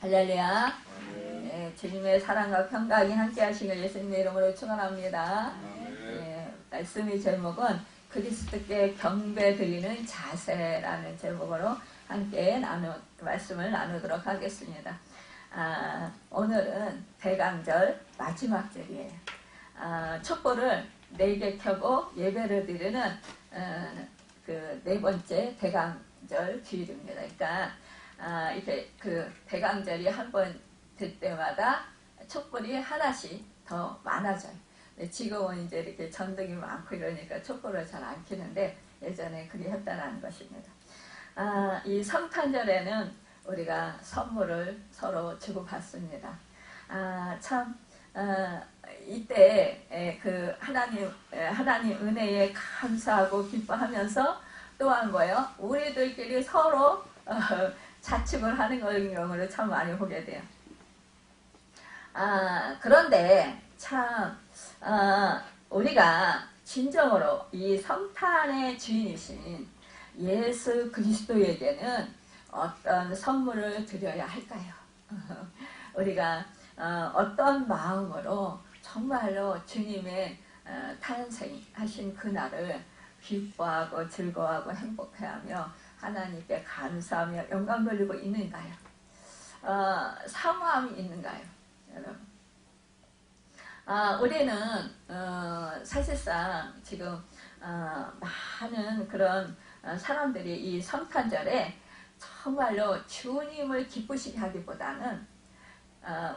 할렐루야. 예, 주님의 사랑과 평강이 함께 하시길 예수님의 이름으로 축원합니다. 예, 말씀의 제목은 그리스도께 경배 드리는 자세라는 제목으로 함께 말씀을 나누도록 하겠습니다. 오늘은 대강절 마지막 절이에요. 촛불을 4개 켜고 예배를 드리는 그 4번째 대강절 주일입니다. 그러니까 이렇게 그 대강절이 한 번 될 때마다 촛불이 하나씩 더 많아져요. 지금은 이제 이렇게 전등이 많고 이러니까 촛불을 잘 안 켜는데 예전에 그리 했다는 것입니다. 이 성탄절에는 우리가 선물을 서로 주고받습니다. 이때 그 하나님 은혜에 감사하고 기뻐하면서 또한 뭐예요? 우리들끼리 서로 자축을 하는 경우를 참 많이 보게 돼요. 그런데 참 우리가 진정으로 이 성탄의 주인이신 예수 그리스도에게는 어떤 선물을 드려야 할까요? 우리가 어떤 마음으로 정말로 주님의 탄생하신 그날을 기뻐하고 즐거워하고 행복해하며 하나님께 감사하며 영광 돌리고 있는가요? 사모함이 있는가요? 여러분, 우리는 사실상 지금 많은 그런 사람들이 이 성탄절에 정말로 주님을 기쁘시게 하기보다는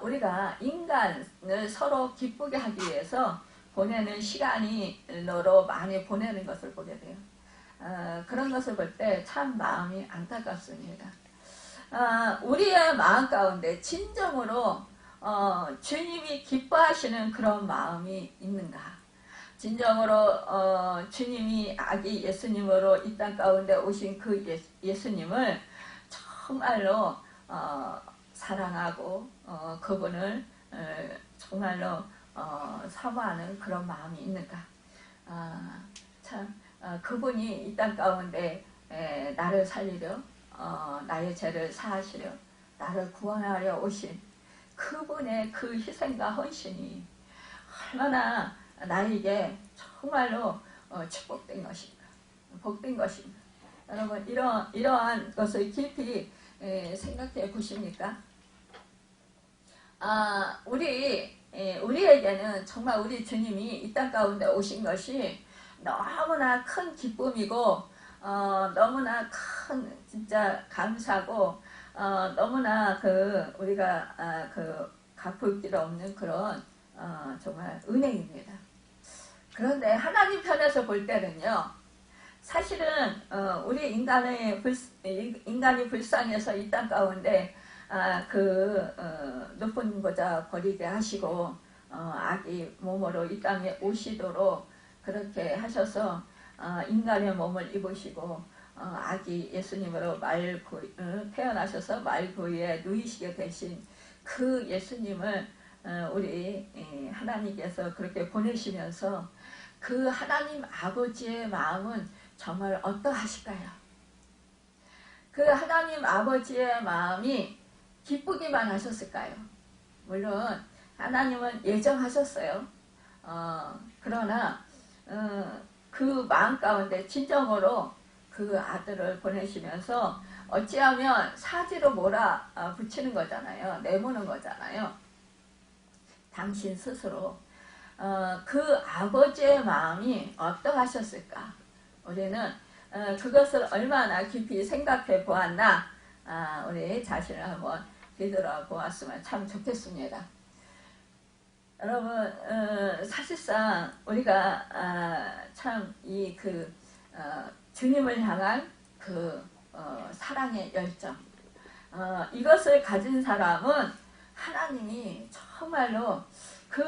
우리가 인간을 서로 기쁘게 하기 위해서 보내는 시간으로 많이 보내는 것을 보게 돼요. 그런 것을 볼 때 참 마음이 안타깝습니다. 우리의 마음 가운데 진정으로 주님이 기뻐하시는 그런 마음이 있는가? 진정으로 주님이 아기 예수님으로 이 땅 가운데 오신 그 예수님을 정말로 사랑하고 그분을 정말로 사모하는 그런 마음이 있는가? 그분이 이 땅 가운데 나를 살리려 나의 죄를 사하시려 나를 구원하려 오신 그분의 그 희생과 헌신이 얼마나 나에게 정말로 축복된 것인가, 복된 것인가. 여러분 이러한 것을 깊이 생각해 보십니까? 우리에게는 정말 우리 주님이 이 땅 가운데 오신 것이 너무나 큰 기쁨이고 너무나 큰 진짜 감사고 너무나 우리가 갚을 길 없는 그런 정말 은혜입니다. 그런데 하나님 편에서 볼 때는요, 사실은 우리 인간이 불쌍해서 이 땅 가운데 높은 보좌 버리게 하시고 아기 몸으로 이 땅에 오시도록 그렇게 하셔서 인간의 몸을 입으시고 아기 예수님으로 태어나셔서 말구에 누이시게 되신 그 예수님을 우리 하나님께서 그렇게 보내시면서 그 하나님 아버지의 마음은 정말 어떠하실까요? 그 하나님 아버지의 마음이 기쁘기만 하셨을까요? 물론 하나님은 예정하셨어요. 그러나 그 마음 가운데 진정으로 그 아들을 보내시면서 어찌하면 사지로 몰아붙이는 거잖아요. 내모는 거잖아요. 당신 스스로 그 아버지의 마음이 어떠하셨을까? 우리는 그것을 얼마나 깊이 생각해 보았나 우리 자신을 한번 되돌아보았으면 참 좋겠습니다. 여러분 사실상 우리가 참 주님을 향한 사랑의 열정 이것을 가진 사람은 하나님이 정말로 그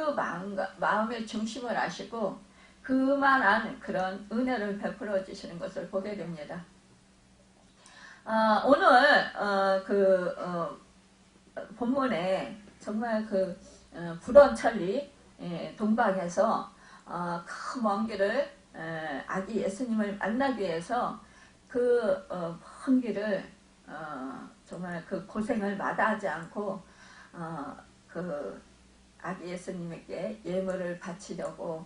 마음의 중심을 아시고 그만한 그런 은혜를 베풀어 주시는 것을 보게 됩니다. 오늘 본문에 정말 불원천리 동방에서 그 먼 길을 아기 예수님을 만나기 위해서 그 먼 길을 정말 그 고생을 마다하지 않고 그 아기 예수님에게 예물을 바치려고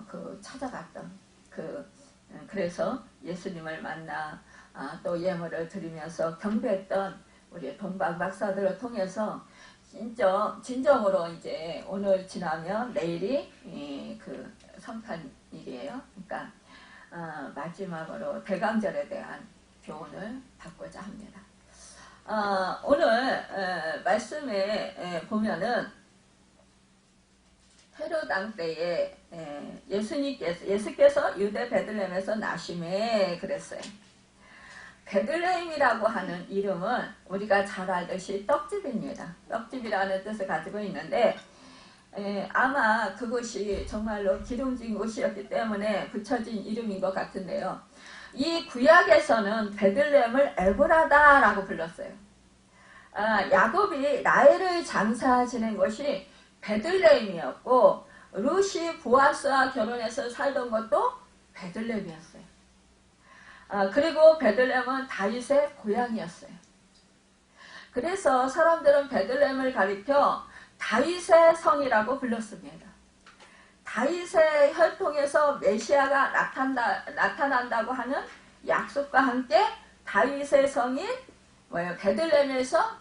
그 찾아갔던 그래서 예수님을 만나 또 예물을 드리면서 경배했던 우리 동방 박사들을 통해서 진정으로 이제 오늘 지나면 내일이 그 성탄일이에요. 그러니까 마지막으로 대강절에 대한 교훈을 받고자 합니다. 오늘 말씀에 보면은 헤롯 왕 때에 예수께서 유대 베들레헴에서 나심에 그랬어요. 베들레헴이라고 하는 이름은 우리가 잘 알듯이 떡집입니다. 떡집이라는 뜻을 가지고 있는데 아마 그것이 정말로 기름진 곳이었기 때문에 붙여진 이름인 것 같은데요. 이 구약에서는 베들레헴을 에브라다라고 불렀어요. 야곱이 라헬을 장사 지낸 것이 베들레헴이었고 룻이 보아스와 결혼해서 살던 것도 베들레헴이었어요. 그리고 베들레헴은 다윗의 고향이었어요. 그래서 사람들은 베들레헴을 가리켜 다윗의 성이라고 불렀습니다. 다윗의 혈통에서 메시아가 나타난다고 하는 약속과 함께 다윗의 성인 베들레헴에서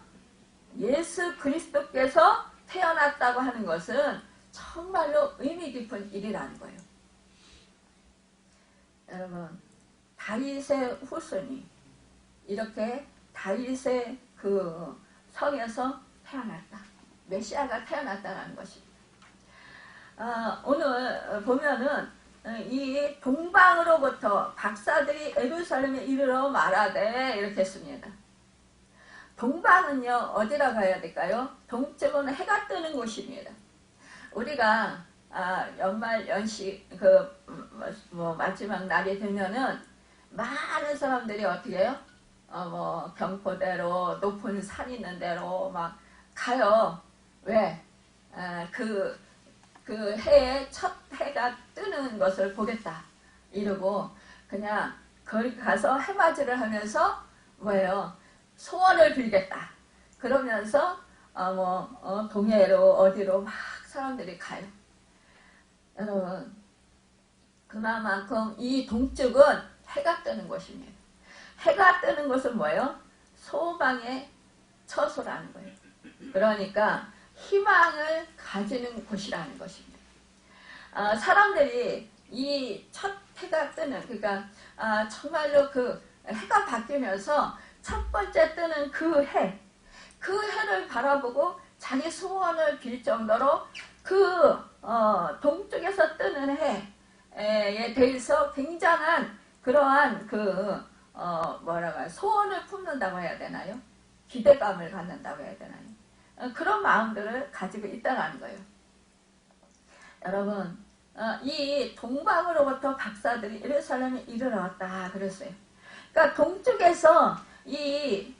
예수 그리스도께서 태어났다고 하는 것은 정말로 의미 깊은 일이라는 거예요. 여러분, 다윗의 후손이 이렇게 다윗의 그 성에서 태어났다. 메시아가 태어났다는 것입니다. 오늘 보면은 이 동방으로부터 박사들이 예루살렘에 이르러 말하되 이렇게 했습니다. 동방은요 어디라고 해야 될까요? 동쪽은 해가 뜨는 곳입니다. 우리가 연말 연시 마지막 날이 되면은 많은 사람들이 어떻게 해요? 경포대로 높은 산 있는 데로 막 가요. 왜? 그 해에 첫 해가 뜨는 것을 보겠다 이러고 그냥 거기 가서 해맞이를 하면서 뭐예요? 소원을 빌겠다. 그러면서 동해로 어디로 막 사람들이 가요. 여러분, 그만큼 이 동쪽은 해가 뜨는 곳입니다. 해가 뜨는 것은 뭐예요? 소망의 처소라는 거예요. 그러니까 희망을 가지는 곳이라는 것입니다. 사람들이 이 첫 해가 뜨는 그러니까 정말로 그 해가 바뀌면서 첫 번째 뜨는 그 해를 바라보고 자기 소원을 빌 정도로 그 동쪽에서 뜨는 해에 대해서 굉장한 그러한 소원을 품는다고 해야 되나요? 기대감을 갖는다고 해야 되나요? 그런 마음들을 가지고 있다는 거예요. 여러분, 이 동방으로부터 박사들이 예루살렘에 이르렀다 그랬어요. 그러니까 동쪽에서 이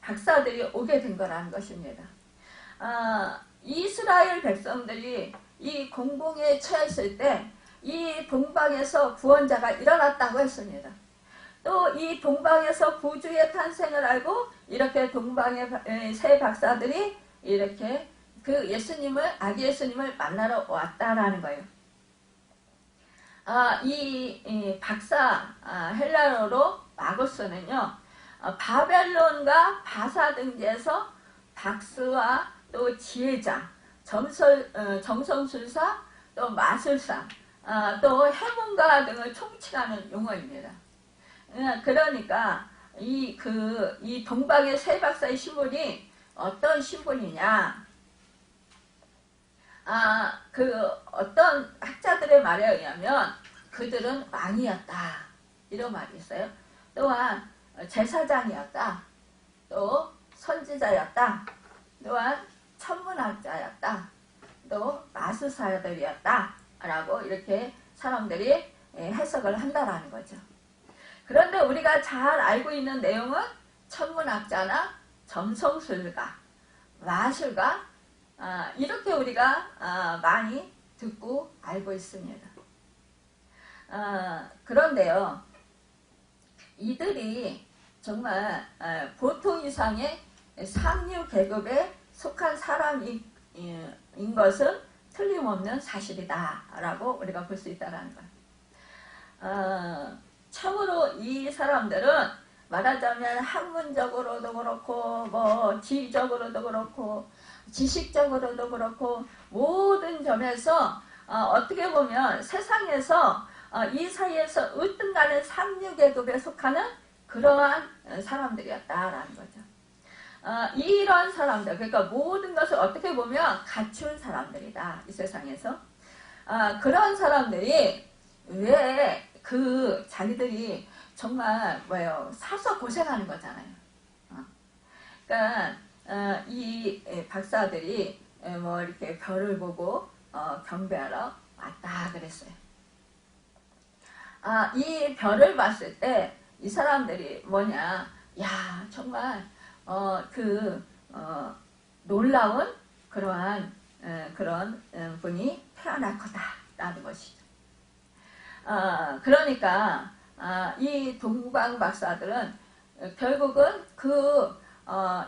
박사들이 오게 된 거라는 것입니다. 이스라엘 백성들이 이 공공에 처했을 때 이 동방에서 구원자가 일어났다고 했습니다. 또 이 동방에서 구주의 탄생을 알고 이렇게 동방의 세 박사들이 이렇게 그 아기 예수님을 만나러 왔다라는 거예요. 이 박사 헬라어로 마고스는요 바벨론과 바사 등지에서 박스와 또 지혜자, 정성술사, 또 마술사, 또 해문가 등을 총칭하는 용어입니다. 그러니까 이 동방의 세 박사의 신분이 어떤 신분이냐? 어떤 학자들의 말에 의하면 그들은 왕이었다 이런 말이 있어요. 또한 제사장이었다. 또 선지자였다. 또한 천문학자였다. 또 마술사들이었다. 라고 이렇게 사람들이 해석을 한다라는 거죠. 그런데 우리가 잘 알고 있는 내용은 천문학자나 점성술가, 마술가 이렇게 우리가 많이 듣고 알고 있습니다. 그런데요, 이들이 정말 보통 이상의 상류 계급에 속한 사람인 것은 틀림없는 사실이다라고 우리가 볼 수 있다는 것. 참으로 이 사람들은 말하자면 학문적으로도 그렇고 뭐 지적으로도 그렇고 지식적으로도 그렇고 모든 점에서 어떻게 보면 세상에서 이 사이에서 으뜸가는 상류계급에 속하는 그러한 사람들이었다라는 거죠. 이런 사람들, 그러니까 모든 것을 어떻게 보면 갖춘 사람들이다. 이 세상에서. 그런 사람들이 왜 그 자기들이 정말 사서 고생하는 거잖아요. 그러니까 이 박사들이 뭐 이렇게 별을 보고 경배하러 왔다 그랬어요. 이 별을 봤을 때 이 사람들이 뭐냐, 야 정말 놀라운 그러한 그런 분이 태어날 거다라는 것이죠. 그러니까 이 동방 박사들은 결국은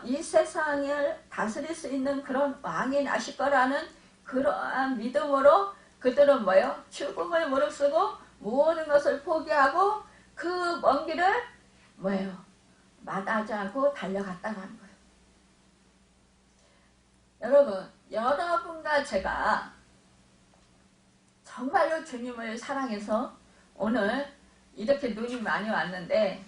이 세상을 다스릴 수 있는 그런 왕이 나실 거라는 그러한 믿음으로 그들은 죽음을 무릅쓰고 모든 것을 포기하고 그 먼 길을 마다하지 않고 달려갔다는 거예요. 여러분, 여러분과 제가 정말로 주님을 사랑해서 오늘 이렇게 눈이 많이 왔는데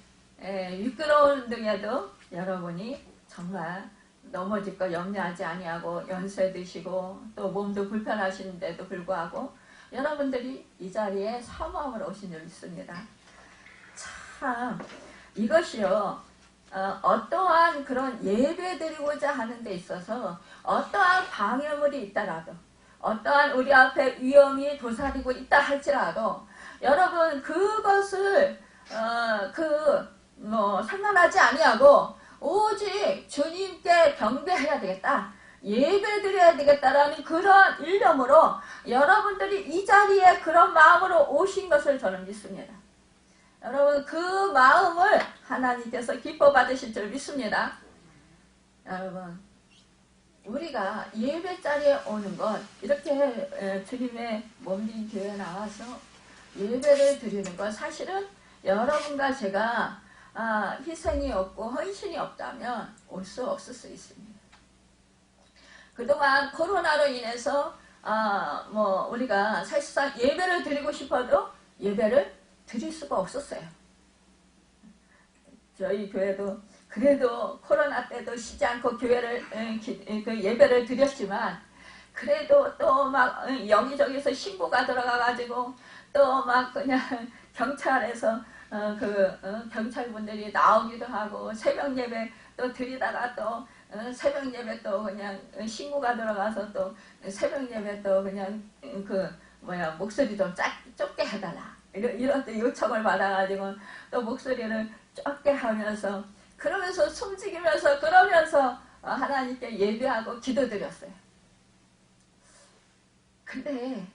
미끄러운 등에도 여러분이 정말 넘어질 거 염려하지 아니하고 연세 드시고 또 몸도 불편하신데도 불구하고 여러분들이 이 자리에 사모함으로 오신 줄 믿습니다. 참 이것이요, 어떠한 그런 예배 드리고자 하는 데 있어서 어떠한 방해물이 있다라도 어떠한 우리 앞에 위험이 도사리고 있다 할지라도 여러분 그것을 상관하지 아니하고 오직 주님께 경배해야 되겠다, 예배 드려야 되겠다라는 그런 일념으로 여러분들이 이 자리에 그런 마음으로 오신 것을 저는 믿습니다. 여러분 그 마음을 하나님께서 기뻐 받으실 줄 믿습니다. 여러분 우리가 예배 자리에 오는 것, 이렇게 주님의 몸된 교회에 나와서 예배를 드리는 것, 사실은 여러분과 제가 희생이 없고 헌신이 없다면 올 수 없을 수 있습니다. 그동안 코로나로 인해서 우리가 사실상 예배를 드리고 싶어도 예배를 드릴 수가 없었어요. 저희 교회도 그래도 코로나 때도 쉬지 않고 예배를 드렸지만 그래도 또 막 여기저기서 신고가 들어가가지고 또 막 그냥 경찰에서 경찰분들이 나오기도 하고 새벽 예배 또 드리다가 또 새벽 예배 또 그냥 신고가 들어가서 또 새벽 예배 또 그냥 목소리 좀 좁게 해달라 이런 또 요청을 받아가지고 또 목소리를 좁게 하면서 그러면서 숨지기면서 그러면서 하나님께 예배하고 기도드렸어요. 근데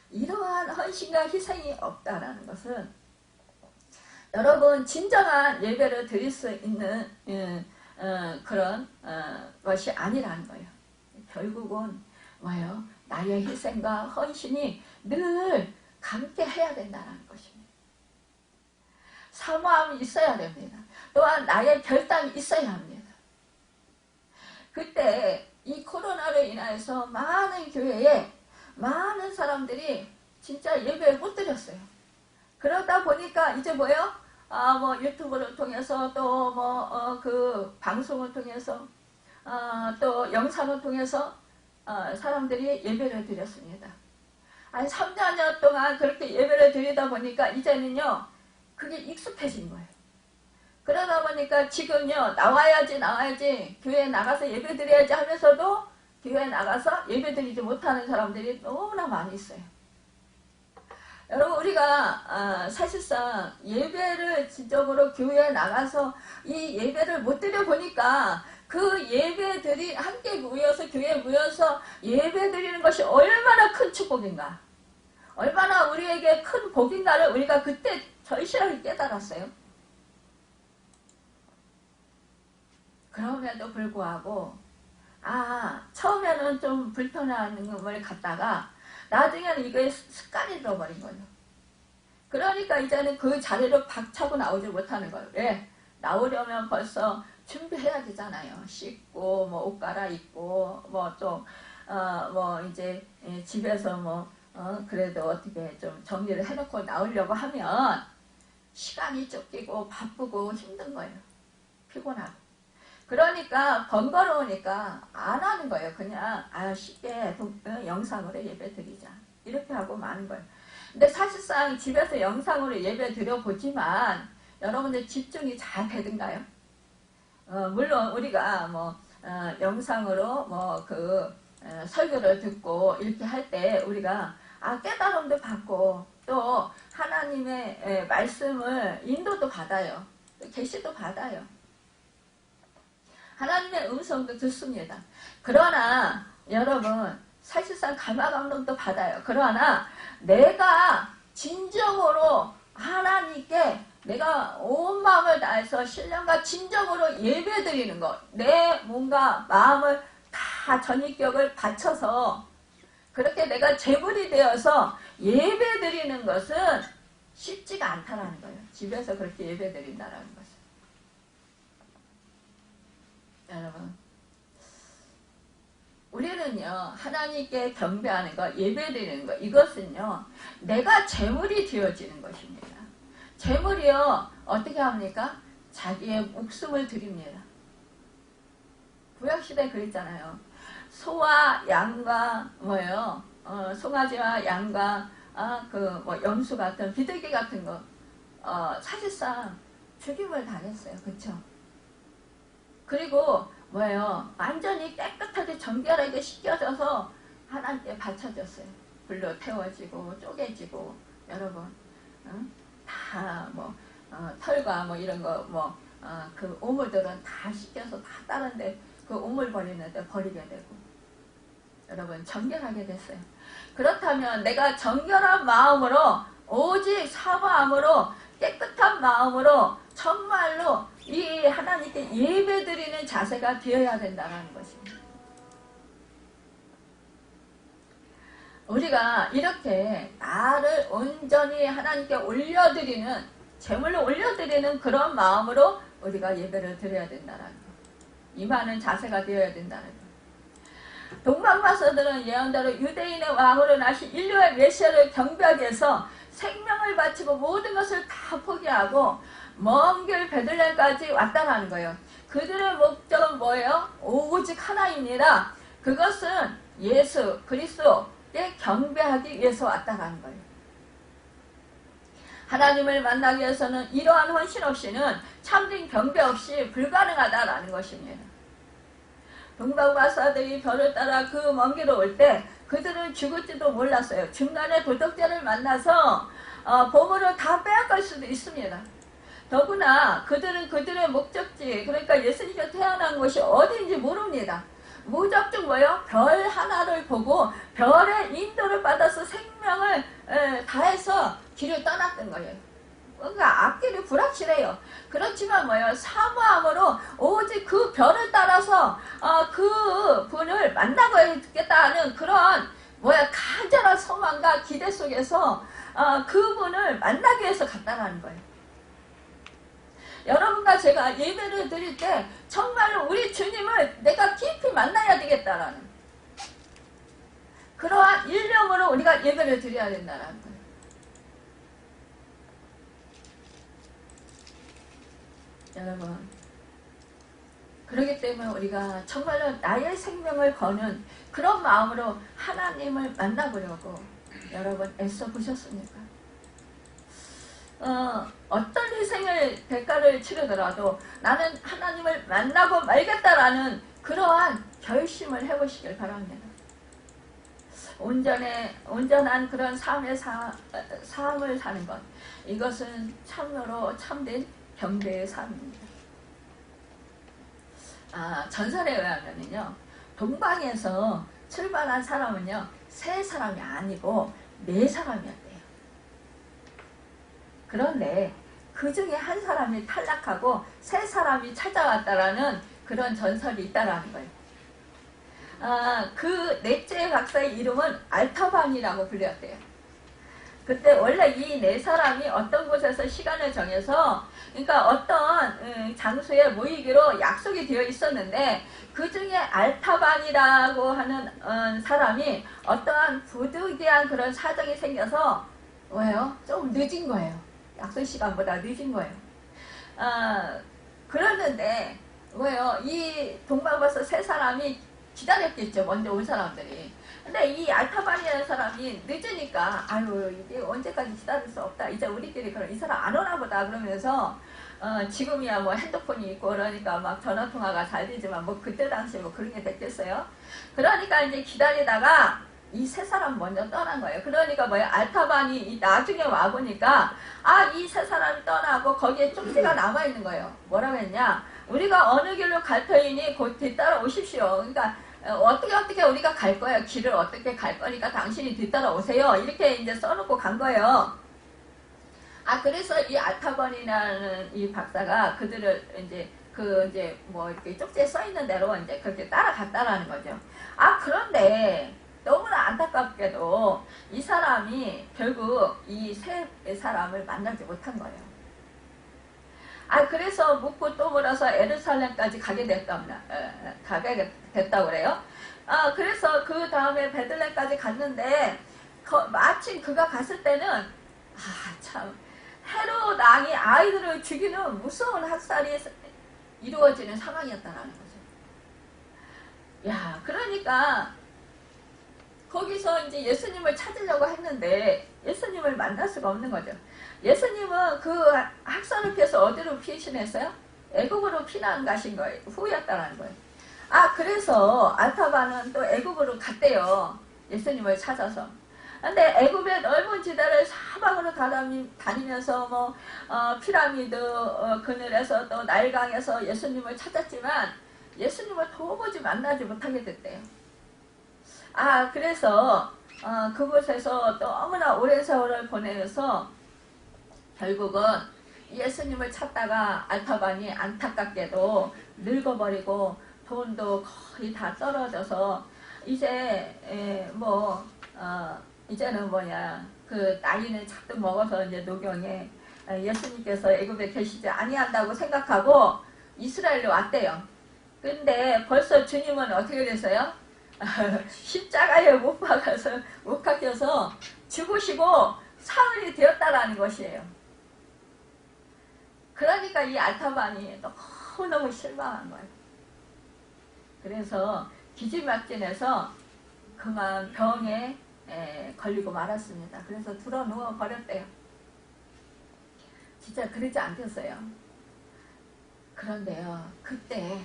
이러한 헌신과 희생이 없다라는 것은 여러분 진정한 예배를 드릴 수 있는 그런 것이 아니라는 거예요. 결국은 나의 희생과 헌신이 늘 함께 해야 된다는 것입니다. 사모함이 있어야 됩니다. 또한 나의 결단이 있어야 합니다. 그때 이 코로나로 인해서 많은 교회에 많은 사람들이 진짜 예배를 못 드렸어요. 그러다 보니까 이제 유튜브를 통해서 또 방송을 통해서 또 영상을 통해서 사람들이 예배를 드렸습니다. 한 3년 동안 그렇게 예배를 드리다 보니까 이제는요 그게 익숙해진 거예요. 그러다 보니까 지금요 나와야지 교회에 나가서 예배 드려야지 하면서도 교회에 나가서 예배 드리지 못하는 사람들이 너무나 많이 있어요. 여러분 우리가 사실상 예배를 진정으로 교회에 나가서 이 예배를 못 드려 보니까 그 예배들이 함께 모여서 교회에 모여서 예배 드리는 것이 얼마나 큰 축복인가, 얼마나 우리에게 큰 복인가를 우리가 그때 절실하게 깨달았어요. 그럼에도 불구하고 처음에는 좀 불편한 걸 갖다가 나중에는 이게 습관이 들어버린 거예요. 그러니까 이제는 그 자리로 박차고 나오지 못하는 거예요. 왜? 나오려면 벌써 준비해야 되잖아요. 씻고 뭐 옷 갈아입고 뭐 또 뭐 이제 집에서 그래도 어떻게 좀 정리를 해놓고 나오려고 하면 시간이 쫓기고 바쁘고 힘든 거예요. 피곤하고. 그러니까 번거로우니까 안 하는 거예요. 그냥 쉽게 영상으로 예배 드리자. 이렇게 하고 마는 거예요. 근데 사실상 집에서 영상으로 예배 드려보지만 여러분들 집중이 잘 되든가요? 물론 우리가 영상으로 설교를 듣고 이렇게 할 때 우리가 깨달음도 받고 또 하나님의 말씀을 인도도 받아요. 계시도 받아요. 하나님의 음성도 듣습니다. 그러나 여러분 사실상 감화 감동도 받아요. 그러나 내가 진정으로 하나님께 내가 온 마음을 다해서 신령과 진정으로 예배드리는 것, 내 몸과 마음을 다 전인격을 바쳐서 그렇게 내가 제물이 되어서 예배드리는 것은 쉽지가 않다라는 거예요. 집에서 그렇게 예배드린다라는 것은. 여러분, 우리는요 하나님께 경배하는 것, 예배드리는 것, 이것은요 내가 제물이 되어지는 것입니다. 제물이요 어떻게 합니까? 자기의 목숨을 드립니다. 구약시대에 그랬잖아요. 소와 양과 송아지와 양과 염소 같은 비둘기 같은 거 사실상 죽임을 당했어요. 그쵸? 그리고 완전히 깨끗하게 정결하게 씻겨져서 하나님께 바쳐졌어요. 불로 태워지고 쪼개지고 여러분 다 털과 이런 거 그 오물들은 다 씻겨서 다 다른데 그 오물 버리는데 버리게 되고 여러분 정결하게 됐어요. 그렇다면 내가 정결한 마음으로 오직 사모함으로 깨끗한 마음으로 정말로 이 하나님께 예배드리는 자세가 되어야 된다는 것입니다. 우리가 이렇게 나를 온전히 하나님께 올려드리는 제물로 올려드리는 그런 마음으로 우리가 예배를 드려야 된다는 것. 임하는 자세가 되어야 된다는 것. 동방마서들은 예언대로 유대인의 왕으로 나신 인류의 메시아를 경배하기 위해서 생명을 바치고 모든 것을 다 포기하고 먼 길 베들레헴까지 왔다는 거예요. 그들의 목적은 뭐예요? 오직 하나입니다. 그것은 예수 그리스도에 경배하기 위해서 왔다는 거예요. 하나님을 만나기 위해서는 이러한 헌신 없이는 참된 경배 없이 불가능하다라는 것입니다. 동방마사들이 별을 따라 그 먼 길을 올 때 그들은 죽을지도 몰랐어요. 중간에 도덕자를 만나서 보물을 다 빼앗갈 수도 있습니다. 더구나 그들은 그들의 목적지, 그러니까 예수님께서 태어난 곳이 어디인지 모릅니다. 무작정 별 하나를 보고 별의 인도를 받아서 생명을 다해서 길을 떠났던 거예요. 그러니까 앞길이 불확실해요. 그렇지만 사모함으로 오직 그 별을 따라서 그 분을 만나고 있겠다는 그런 간절한 소망과 기대 속에서 그분을 만나기 위해서 갔다라는 거예요. 여러분과 제가 예배를 드릴 때 정말로 우리 주님을 내가 깊이 만나야 되겠다라는 그러한 일념으로 우리가 예배를 드려야 된다는 거예요. 여러분, 그렇기 때문에 우리가 정말로 나의 생명을 거는 그런 마음으로 하나님을 만나보려고 여러분 애써 보셨습니까? 어떤 희생을 대가를 치르더라도 나는 하나님을 만나고 말겠다라는 그러한 결심을 해보시길 바랍니다. 온전한 그런 삶을 사는 것, 이것은 참으로 참된 경배의 삶입니다. 전설에 의하면요, 동방에서 출발한 사람은요 3사람이 아니고 4사람이었대요. 그런데 그 중에 한 사람이 탈락하고 3사람이 찾아왔다라는 그런 전설이 있다라는 거예요. 그 넷째 박사의 이름은 알타반이라고 불렸대요. 그때 원래 이 네 사람이 어떤 곳에서 시간을 정해서 그러니까 어떤 장소에 모이기로 약속이 되어 있었는데 그 중에 알타반이라고 하는 사람이 어떠한 부득이한 그런 사정이 생겨서 왜요? 좀 늦은 거예요. 약속 시간보다 늦은 거예요. 그러는데 왜요? 이 동방버섯 세 사람이 기다렸겠죠. 먼저 온 사람들이. 근데 이 알타반이라는 사람이 늦으니까 아유 이게 언제까지 기다릴 수 없다. 이제 우리끼리 그럼 이 사람 안 오나 보다 그러면서 지금이야 뭐 핸드폰이 있고 그러니까 막 전화통화가 잘 되지만 뭐 그때 당시 뭐 그런 게 됐겠어요. 그러니까 이제 기다리다가 이 세 사람 먼저 떠난 거예요. 그러니까 뭐예요? 알타반이 나중에 와보니까 이 세 사람이 떠나고 거기에 쪽지가 남아있는 거예요. 뭐라고 했냐? 우리가 어느 길로 갈 터이니 곧 뒤따라 오십시오. 그러니까 어떻게 우리가 갈 거예요. 길을 어떻게 갈 거니까 당신이 뒤따라 오세요. 이렇게 이제 써놓고 간 거예요. 그래서 이 알타반이라는 이 박사가 그들을 이제 뭐 이렇게 쪽지에 써 있는 대로 이제 그렇게 따라갔다라는 거죠. 그런데 너무나 안타깝게도 이 사람이 결국 이 세 사람을 만나지 못한 거예요. 그래서 묻고 또 물어서 에르살렘까지 가게 됐다고 그래요. 그래서 그 다음에 베들레헴까지 갔는데 마침 그가 갔을 때는 참 헤롯 왕이 아이들을 죽이는 무서운 학살이 이루어지는 상황이었다는 거죠. 그러니까 거기서 이제 예수님을 찾으려고 했는데 예수님을 만날 수가 없는 거죠. 예수님은 그 학살을 피해서 어디로 피신했어요? 애국으로 피난 가신 거예요. 후였다는 거예요. 그래서 알타반은 또 애국으로 갔대요. 예수님을 찾아서. 근데 애굽의 넓은 지대를 사방으로 다니면서 뭐 피라미드 그늘에서 또 나일강에서 예수님을 찾았지만 예수님을 도무지 만나지 못하게 됐대요. 그래서 그곳에서 너무나 오랜 세월을 보내면서 결국은 예수님을 찾다가 알타반이 안타깝게도 늙어버리고 돈도 거의 다 떨어져서 이제 이제는 그 나이는 잔뜩 먹어서 이제 노경에 예수님께서 애굽에 계시지 아니한다고 생각하고 이스라엘로 왔대요. 근데 벌써 주님은 어떻게 됐어요? 십자가에 못 박혀서 죽으시고 사흘이 되었다라는 것이에요. 그러니까 이 알타반이 너무너무 실망한 거예요. 그래서 기진맥진해서 그만 병에 걸리고 말았습니다. 그래서 들어 누워 버렸대요. 진짜 그러지 않겠어요. 그런데요, 그때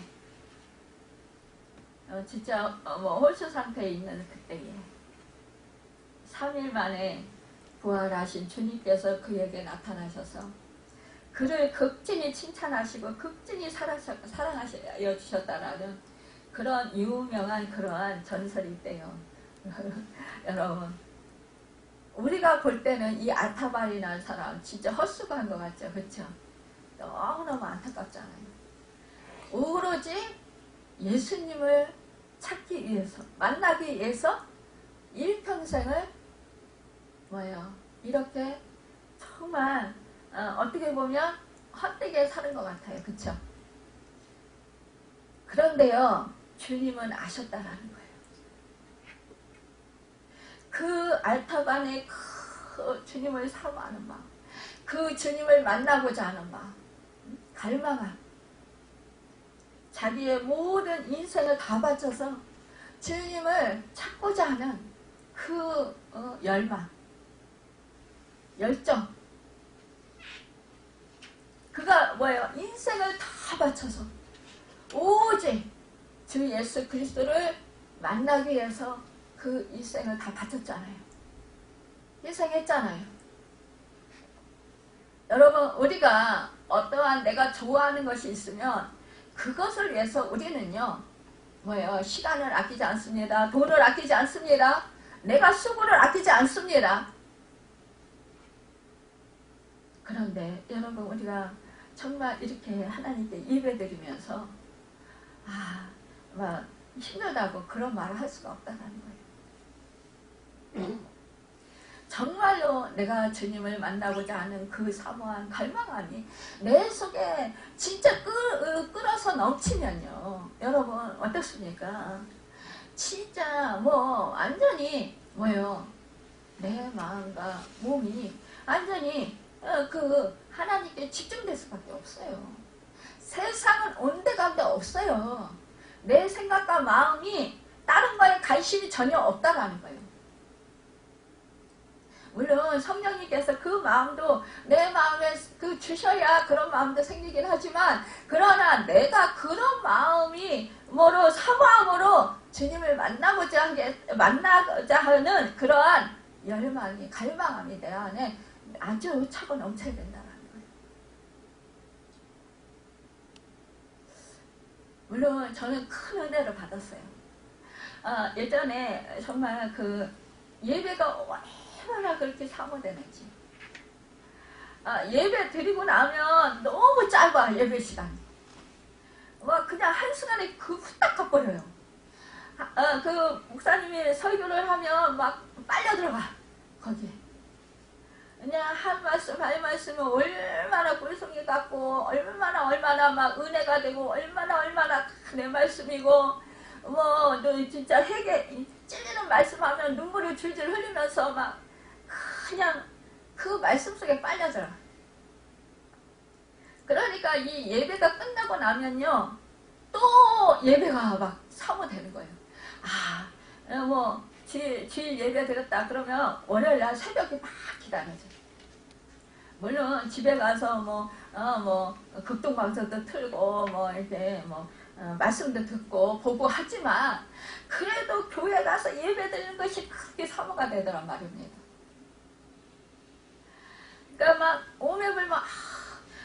진짜 홀수 상태에 있는 그때에 3일 만에 부활하신 주님께서 그에게 나타나셔서 그를 극진히 칭찬하시고 극진히 사랑하여 주셨다라는 그런 유명한 그러한 전설이 있대요. 여러분, 우리가 볼 때는 이 알타반이라는 사람 진짜 헛수고한 것 같죠? 그렇죠? 너무너무 안타깝잖아요. 오로지 예수님을 찾기 위해서, 만나기 위해서 일평생을 이렇게 정말 어떻게 보면 헛되게 사는 것 같아요. 그렇죠? 그런데요, 주님은 아셨다라는 거예요. 그 알타반의 그 주님을 사모하는 마음, 그 주님을 만나고자 하는 마음, 갈망함, 자기의 모든 인생을 다 바쳐서 주님을 찾고자 하는 그 열망, 열정, 그가 인생을 다 바쳐서 오직 주 예수 그리스도를 만나기 위해서 그 일생을 다 바쳤잖아요. 희생했잖아요. 여러분, 우리가 어떠한 내가 좋아하는 것이 있으면 그것을 위해서 우리는요, 시간을 아끼지 않습니다. 돈을 아끼지 않습니다. 내가 수고를 아끼지 않습니다. 그런데 여러분, 우리가 정말 이렇게 하나님께 예배드리면서 막 힘들다고 그런 말을 할 수가 없다는 거예요. 정말로 내가 주님을 만나고자 하는 그 사모한 갈망함이 내 속에 진짜 끓어서 넘치면요. 여러분 어떻습니까? 진짜 뭐 완전히 뭐요? 내 마음과 몸이 완전히 그 하나님께 집중될 수밖에 없어요. 세상은 온데간데 없어요. 내 생각과 마음이 다른 거에 관심이 전혀 없다라는 거예요. 물론 성령님께서 그 마음도 내 마음에 주셔야 그런 마음도 생기긴 하지만, 그러나 내가 그런 마음이 뭐로 사모함으로 주님을 만나고자 하는 그러한 열망이, 갈망함이 내 안에 아주 차고 넘쳐야 된다는 거예요. 물론 저는 큰 은혜를 받았어요. 예전에 정말 그 예배가 얼마나 그렇게 사모되는지. 예배 드리고 나면 너무 짧아, 예배 시간이. 그냥 한순간에 후딱 가버려요. 그 목사님이 설교를 하면 막 빨려 들어가, 거기에. 그냥 한 말씀 한 말씀은 얼마나 꿀송이 같고, 얼마나 막 은혜가 되고, 얼마나 내 말씀이고, 너 진짜 찔리는 말씀하면 눈물을 줄줄 흘리면서 막 그냥 그 말씀 속에 빨려들어. 그러니까 이 예배가 끝나고 나면요, 또 예배가 막 사모되는 거예요. 주일 예배 드렸다 그러면 월요일날 새벽에 막 기다려져. 물론 집에 가서 극동방송도 틀고 이렇게 말씀도 듣고 보고 하지만, 그래도 교회 가서 예배 드리는 것이 크게 사모가 되더란 말입니다. 그러니까 막 오매불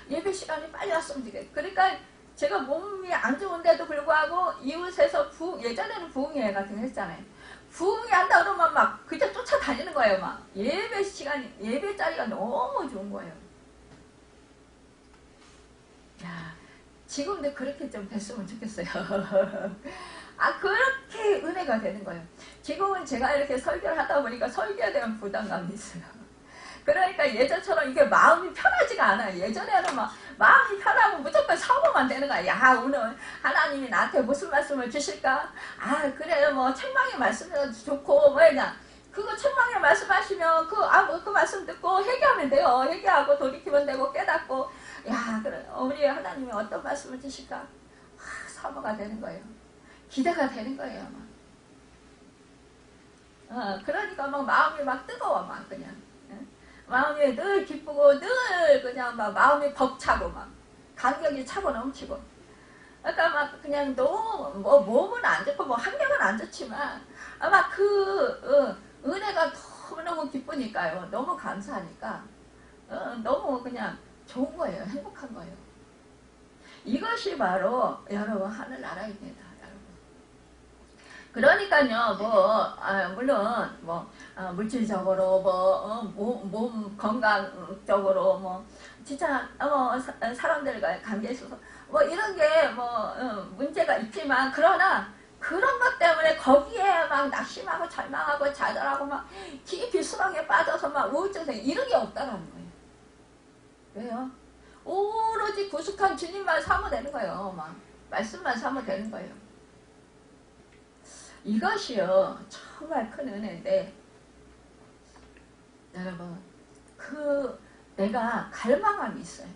예배 시간이 빨리 왔으면 좋겠어요. 그러니까 제가 몸이 안 좋은데도 불구하고 이웃에서 예전에는 부흥회 같은 거 했잖아요. 부흥회 한다 그러면 막 그저 쫓아다니는 거예요. 막 예배 시간이, 예배 자리가 너무 좋은 거예요. 야, 지금도 그렇게 좀 됐으면 좋겠어요. 그렇게 은혜가 되는 거예요. 지금은 제가 이렇게 설교를 하다 보니까 설교에 대한 부담감이 있어요. 그러니까 예전처럼 이게 마음이 편하지가 않아요. 예전에는 마음이 편하면 무조건 사고만 되는 거야. 야, 오늘 하나님이 나한테 무슨 말씀을 주실까? 그래, 책망의 말씀도 좋고, 그거 책망의 말씀하시면 그 말씀 듣고 회개하면 돼요. 회개하고 돌이키면 되고 깨닫고, 야, 그래, 우리 하나님이 어떤 말씀을 주실까? 사모가 되는 거예요. 기대가 되는 거예요. 그러니까 마음이 뜨거워, 그냥. 마음이 늘 기쁘고, 늘 그냥 마음이 벅차고, 감격이 차고 넘치고. 그러니까 그냥 너무, 몸은 안 좋고, 환경은 안 좋지만, 은혜가 너무너무 기쁘니까요. 너무 감사하니까. 너무 그냥 좋은 거예요. 행복한 거예요. 이것이 바로 여러분 하늘나라입니다. 그러니까요, 물론, 물질적으로, 몸 건강적으로, 진짜, 사람들과 관계에 있어서, 이런 게, 문제가 있지만, 그러나, 그런 것 때문에 거기에 낙심하고 절망하고 좌절하고 깊이 수렁에 빠져서 우울증 이런 게 없다는 거예요. 왜요? 오로지 구속한 주님만 사모되는 거예요. 말씀만 사모되는 거예요. 이것이요, 정말 큰 은혜인데, 여러분, 내가 갈망함이 있어야 돼요.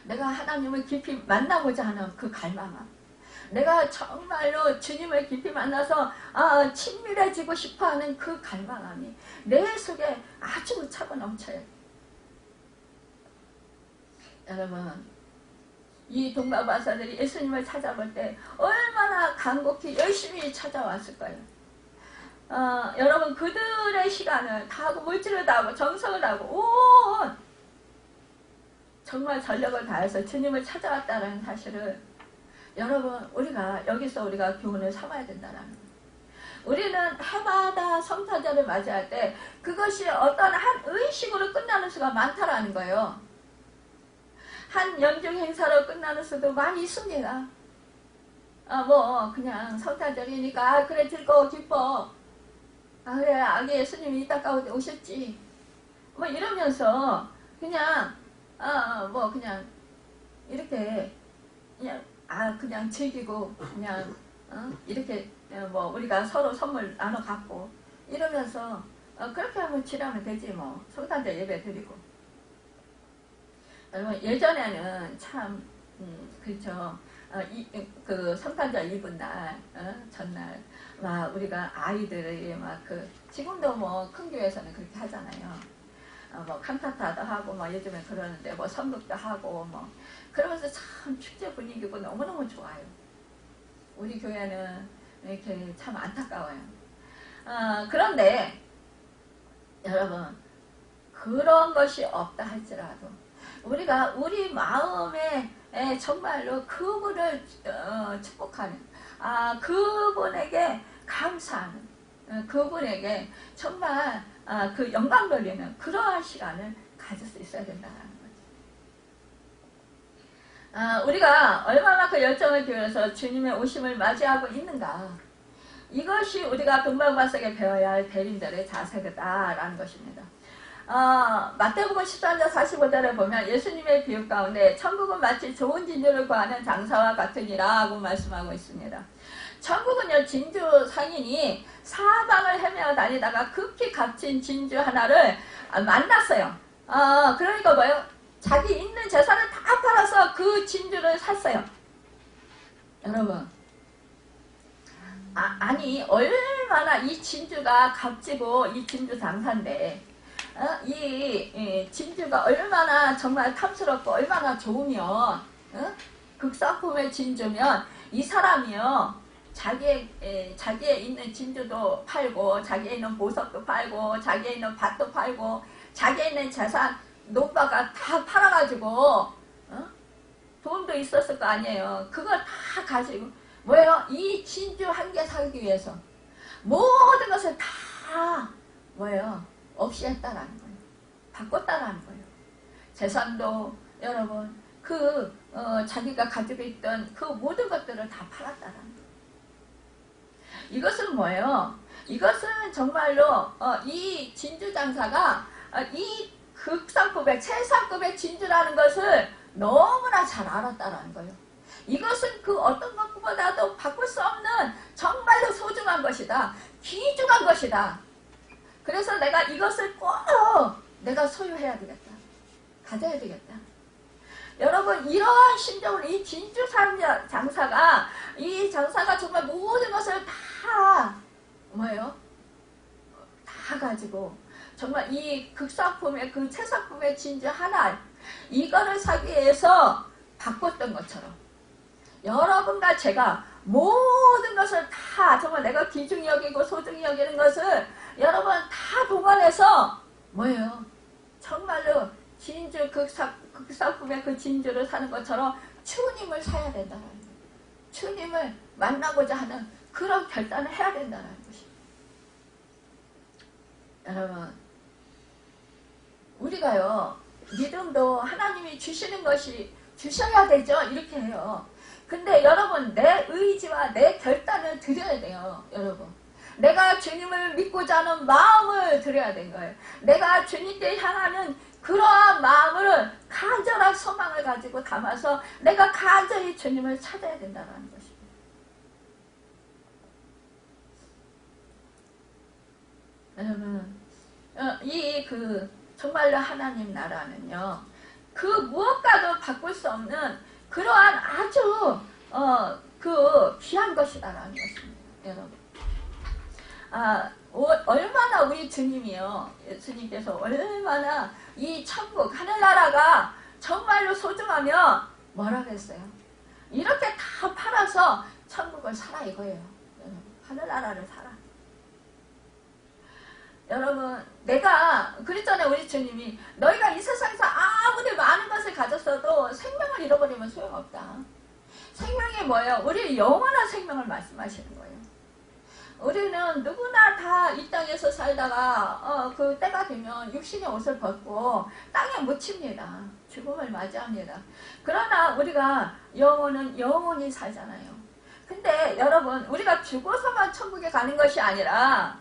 내가 하나님을 깊이 만나고자 하는 그 갈망함. 내가 정말로 주님을 깊이 만나서 친밀해지고 싶어 하는 그 갈망함이 내 속에 아주 차고 넘쳐요. 여러분, 이 동방바사들이 예수님을 찾아볼 때 얼마나 간곡히 열심히 찾아왔을 거예요. 여러분, 그들의 시간을 다하고 물질을 다하고 정성을 다하고 정말 전력을 다해서 주님을 찾아왔다는 사실을 여러분, 우리가 교훈을 삼아야 된다는 거예요. 우리는 해마다 성탄절을 맞이할 때 그것이 어떤 한 의식으로 끝나는 수가 많다라는 거예요. 한 연중 행사로 끝나는 수도 많이 있습니다. 뭐 그냥 성탄절이니까 그래 즐거워 기뻐. 그래 아기 예수님이 이따 가운데 오셨지. 뭐 이러면서 그냥 뭐 그냥 이렇게 그냥 그냥 즐기고 그냥 이렇게 뭐 우리가 서로 선물 나눠 갖고 이러면서 그렇게 하면 지나면 되지 뭐. 성탄절 예배 드리고. 여러분 예전에는 참 그렇죠. 그 성탄절 이브 날 전날 막 우리가 아이들이 막 지금도 뭐 큰 교회에서는 그렇게 하잖아요. 뭐 칸타타도 하고 뭐 요즘에 그러는데 뭐 선극도 하고 뭐 그러면서 참 축제 분위기고 너무너무 좋아요. 우리 교회는 이렇게 참 안타까워요. 그런데 여러분 그런 것이 없다 할지라도 우리가 우리 마음에 정말로 그분을 축복하는 그분에게 감사하는 그분에게 정말 그 영광 돌리는 그러한 시간을 가질 수 있어야 된다는 거죠. 우리가 얼마나 그 열정을 기울여서 주님의 오심을 맞이하고 있는가, 이것이 우리가 금방바싹에 배워야 할 대림절의 자세다라는 것입니다. 마태복음 13장 45절에 보면 예수님의 비유 가운데 천국은 마치 좋은 진주를 구하는 장사와 같으니라 하고 말씀하고 있습니다. 천국은요, 진주 상인이 사방을 헤매어 다니다가 급히 값진 진주 하나를 만났어요. 그러니까 뭐예요? 자기 있는 재산을 다 팔아서 그 진주를 샀어요. 여러분, 아니 얼마나 이 진주가 값지고 이 진주 장사인데 이 진주가 얼마나 정말 탐스럽고 얼마나 좋으면 극상품의 진주면 이 사람이요 자기에 있는 진주도 팔고 자기에 있는 보석도 팔고 자기에 있는 밭도 팔고 자기에 있는 재산 농가가 다 팔아가지고 돈도 있었을 거 아니에요. 그걸 다 가지고 뭐예요? 이 진주 한 개 사기 위해서 모든 것을 다 뭐예요? 없이 했다라는 거예요. 바꿨다라는 거예요. 재산도 여러분 자기가 가지고 있던 그 모든 것들을 다 팔았다라는 거예요. 이것은 뭐예요? 이것은 정말로 이 진주 장사가 이 극상급의 최상급의 진주라는 것을 너무나 잘 알았다라는 거예요. 이것은 그 어떤 것보다도 바꿀 수 없는 정말로 소중한 것이다. 귀중한 것이다. 그래서 내가 이것을 꼭 내가 소유해야 되겠다. 가져야 되겠다. 여러분 이러한 심정으로 이 진주 장사가 이 장사가 정말 모든 것을 다 뭐예요? 다 가지고 정말 이 극상품의 그 최상품의 진주 하나 이거를 사기 위해서 바꿨던 것처럼 여러분과 제가 모든 것을 다 정말 내가 귀중히 여기고 소중히 여기는 것을 여러분 다 동원해서 뭐예요? 정말로 진주 극상품의 그 진주를 사는 것처럼 주님을 사야 된다는 거예요. 주님을 만나고자 하는 그런 결단을 해야 된다는 것입니다. 여러분 우리가요 믿음도 하나님이 주시는 것이 주셔야 되죠. 이렇게 해요. 근데 여러분 내 의지와 내 결단을 드려야 돼요. 여러분 내가 주님을 믿고자 하는 마음을 드려야 된 거예요. 내가 주님께 향하는 그러한 마음을 간절한 소망을 가지고 담아서 내가 간절히 주님을 찾아야 된다는 것입니다. 여러분 정말로 하나님 나라는요 그 무엇과도 바꿀 수 없는 그러한 아주 귀한 것이다라는 것입니다. 여러분 얼마나 우리 주님이요 예수님께서 얼마나 이 천국 하늘나라가 정말로 소중하면 뭐라고 했어요? 이렇게 다 팔아서 천국을 사라 이거예요. 여러분 하늘나라를 사라. 여러분 내가 그랬잖아요. 우리 주님이 너희가 이 세상에서 아무리 많은 것을 가졌어도 생명을 잃어버리면 소용없다. 생명이 뭐예요? 우리 영원한 생명을 말씀하시는 거예요. 우리는 누구나 다 이 땅에서 살다가 그 때가 되면 육신의 옷을 벗고 땅에 묻힙니다. 죽음을 맞이합니다. 그러나 우리가 영혼은 영원히 살잖아요. 근데 여러분, 우리가 죽어서만 천국에 가는 것이 아니라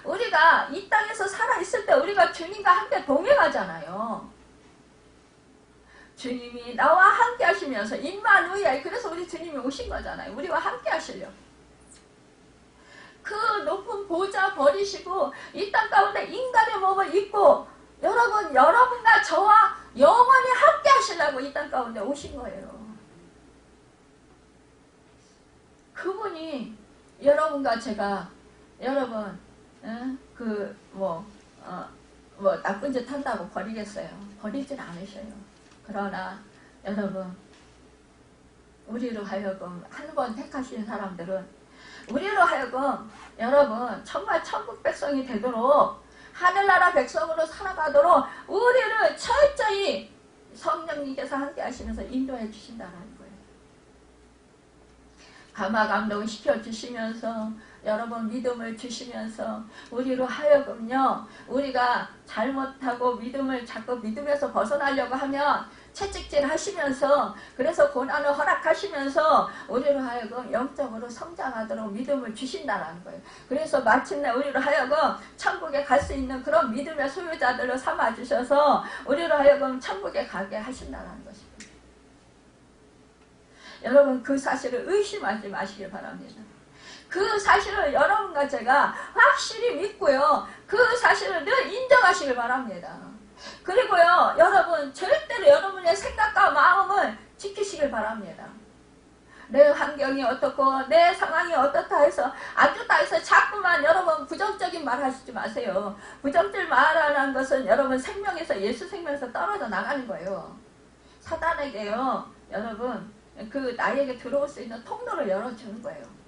우리가 이 땅에서 살아있을 때 우리가 주님과 함께 동행하잖아요. 주님이 나와 함께 하시면서 임마누엘, 그래서 우리 주님이 오신 거잖아요. 우리와 함께 하시려고. 그 높은 보좌 버리시고 이 땅 가운데 인간의 몸을 입고 여러분과 저와 영원히 함께 하시려고 이 땅 가운데 오신 거예요. 그분이 여러분과 제가 여러분 나쁜 짓 한다고 버리겠어요? 버리진 않으셔요. 그러나 여러분, 우리로 하여금 한 번 택하신 사람들은 우리로 하여금 여러분 정말 천국 백성이 되도록 하늘나라 백성으로 살아가도록 우리를 철저히 성령님께서 함께 하시면서 인도해 주신다는 거예요. 감화감동 시켜주시면서 여러분 믿음을 주시면서 우리로 하여금요, 우리가 잘못하고 믿음을 자꾸 믿음에서 벗어나려고 하면 채찍질 하시면서, 그래서 고난을 허락하시면서 우리로 하여금 영적으로 성장하도록 믿음을 주신다는 거예요. 그래서 마침내 우리로 하여금 천국에 갈 수 있는 그런 믿음의 소유자들로 삼아주셔서 우리로 하여금 천국에 가게 하신다는 것입니다. 여러분, 그 사실을 의심하지 마시길 바랍니다. 그 사실을 여러분과 제가 확실히 믿고요, 그 사실을 늘 인정하시길 바랍니다. 그리고요, 여러분 절대로 여러분의 생각과 마음을 지키시길 바랍니다. 내 환경이 어떻고 내 상황이 어떻다 해서 안 좋다 해서 자꾸만 여러분 부정적인 말 하시지 마세요. 부정적인 말하는 것은 여러분 생명에서, 예수 생명에서 떨어져 나가는 거예요. 사단에게요, 여러분 그 나에게 들어올 수 있는 통로를 열어주는 거예요.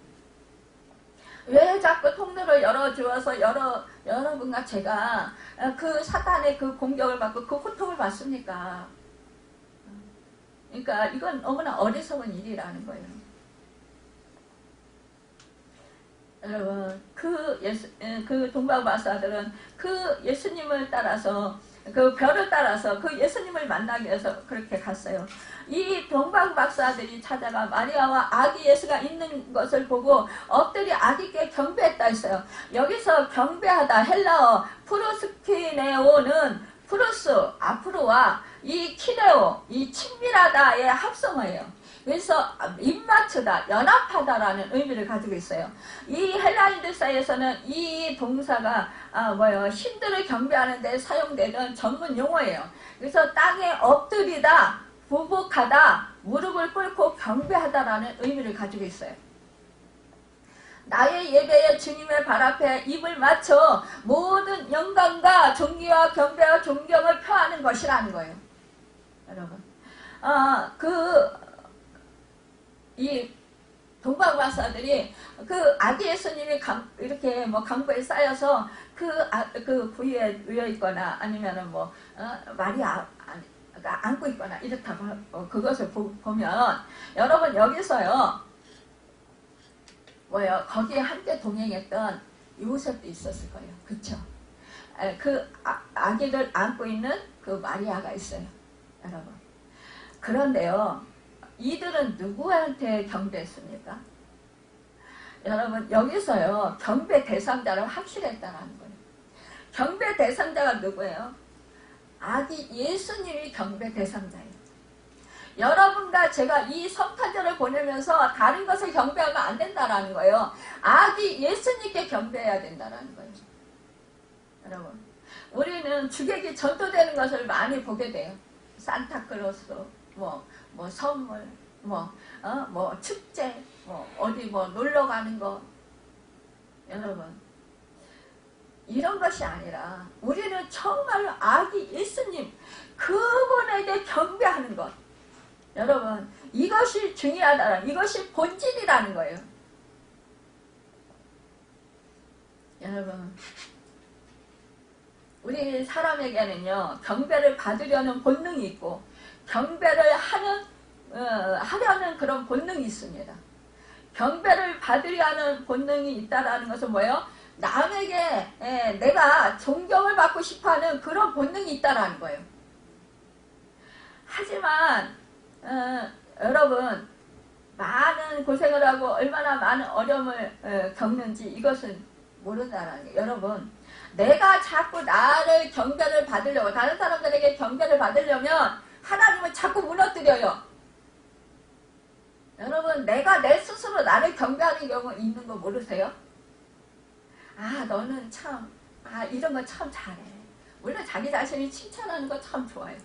왜 자꾸 통로를 열어주어서 여러분과 제가 그 사탄의 그 공격을 받고 그 고통을 받습니까? 그러니까 이건 너무나 어리석은 일이라는 거예요. 여러분, 그 동방박사들은 그 예수님을 따라서, 그 별을 따라서 그 예수님을 만나기 위해서 그렇게 갔어요. 이 동방박사들이 찾아가 마리아와 아기 예수가 있는 것을 보고 엎드려 아기께 경배했다 했어요. 여기서 경배하다, 헬라어 프로스키네오는 프로스, 앞으로와 이 키네오, 이 친밀하다의 합성어예요. 그래서 입맞추다, 연합하다라는 의미를 가지고 있어요. 이 헬라인들 사이에서는 이 동사가 신들을 경배하는 데 사용되는 전문 용어예요. 그래서 땅에 엎드리다, 부복하다, 무릎을 꿇고 경배하다라는 의미를 가지고 있어요. 나의 예배에 주님의 발 앞에 입을 맞춰 모든 영광과 존귀와 경배와 존경을 표하는 것이라는 거예요. 여러분, 이 동방박사들이 그 아기 예수님이 이렇게 강보에 쌓여서 그 부위에 누워 있거나 아니면은 마리아 안고 있거나 이렇다고 그것을 보면 여러분 여기서요 거기에 함께 동행했던 요셉도 있었을 거예요. 그쵸? 그 아기를 안고 있는 그 마리아가 있어요. 여러분. 그런데요, 이들은 누구한테 경배했습니까? 여러분, 여기서요 경배 대상자를 확실했다는 거예요. 경배 대상자가 누구예요? 아기 예수님이 경배 대상자예요. 여러분과 제가 이 성탄절을 보내면서 다른 것을 경배하면 안 된다는 거예요. 아기 예수님께 경배해야 된다는 거예요. 여러분, 우리는 주객이 전도되는 것을 많이 보게 돼요. 산타클로스, 선물, 축제, 어디 놀러 가는 거. 여러분, 이런 것이 아니라 우리는 정말로 아기 예수님 그분에게 경배하는 것. 여러분, 이것이 중요하다는, 이것이 본질이라는 거예요. 여러분, 우리 사람에게는요 경배를 받으려는 본능이 있고 경배를 하려는 그런 본능이 있습니다. 경배를 받으려 하는 본능이 있다라는 것은 뭐예요? 남에게 내가 존경을 받고 싶어하는 그런 본능이 있다라는 거예요. 하지만 여러분, 많은 고생을 하고 얼마나 많은 어려움을 겪는지 이것은 모른다는 거예요. 여러분, 내가 자꾸 나를 경배를 받으려고, 다른 사람들에게 경배를 받으려면 하나님은 자꾸 무너뜨려요. 여러분, 내가 내 스스로 나를 경배하는 경우 있는 거 모르세요? 아, 너는 참, 이런 거 참 잘해. 원래 자기 자신이 칭찬하는 거 참 좋아요.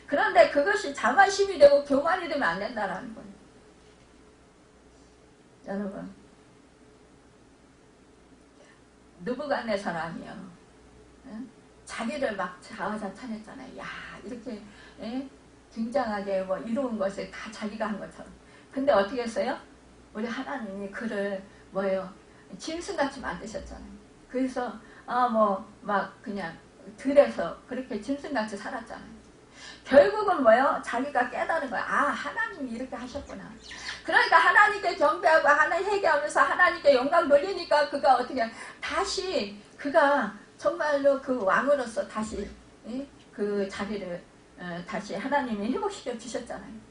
그런데 그것이 자만심이 되고 교만이 되면 안 된다는 거예요. 여러분, 느부갓네살이요. 자기를 막 자화자찬했잖아요. 야, 이렇게 굉장하게 뭐 이루은 것을 다 자기가 한 것처럼. 근데 어떻게 했어요? 우리 하나님이 그를 뭐예요? 짐승같이 만드셨잖아요. 그래서 막 그냥 들에서 그렇게 짐승같이 살았잖아요. 결국은 뭐예요? 자기가 깨달은 거야. 아, 하나님이 이렇게 하셨구나. 그러니까 하나님께 경배하고 하나님 회개하면서 하나님께 영광 돌리니까 그가 어떻게 다시 그가 정말로 그 왕으로서 다시 그 자리를 다시 하나님이 회복시켜 주셨잖아요.